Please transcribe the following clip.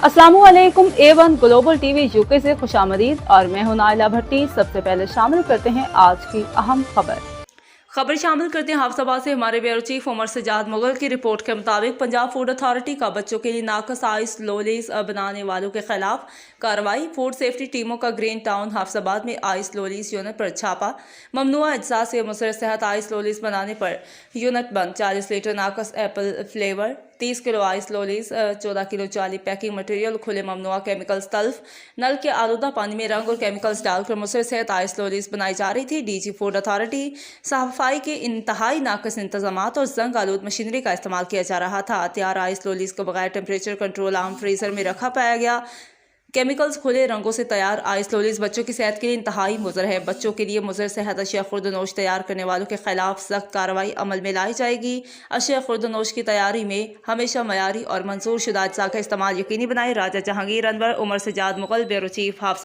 अस्सलामुअलैकुम A1 global TV UK से खुशामदीद और मैं हूं नाइला भट्टी। सबसे पहले शामिल करते हैं आज की अहम खबर शामिल करते हैं हाफसाबाद से हमारे ब्यूरो चीफ उमर सजाद मुगल की रिपोर्ट के मुताबिक पंजाब फूड अथॉरिटी का बच्चों के लिए नाकस आइस लोलीज बनाने वालों के खिलाफ कार्रवाई। फूड सेफ्टी टीमों का ग्रीन टाउन हाफसाबाद में आइस लोलीज यूनिट पर छापा। ममनुआ अज्जा से मुसर सेहत आइस लोलीज बनाने पर यूनिट बंद। 40 लीटर नाकस apple flavour, 30 kilo ice lollies, 14 kilo जाली पैकिंग मटेरियल, खुले ममनुआ केमिकल्स तल्फ, नल के आलूदा पानी में रंग और केमिकल्स डालकर मुसर सेहत आइस लोलीज बनाई जा रही थी। डीजी फूड अथॉरिटी सफाई के इंतहाई नाकस इंतजामात और जंग आलूद मशीनरी का इस्तेमाल किया जा रहा था। तैयार आइस लोलीज को बगैर टेम्परेचर कंट्रोल आम फ्रीजर में रखा पाया गया। केमिकल्स खुले रंगों से तैयार आइस लोलीज बच्चों की सेहत के लिए इंतहाई मुज़र है। बच्चों के लिए मुज़र सेहत अशिया खुर्दनोश तैयार करने वालों के खिलाफ सख्त कार्रवाई अमल में लाई जाएगी। अशिया खुर्दनोश की तैयारी में हमेशा मयारी और मंजूर शुदा अज्जा का इस्तेमाल यकीनी बनाए। Raja Jahangir Anwar, Umar Sajjad Mughal, bureau chief half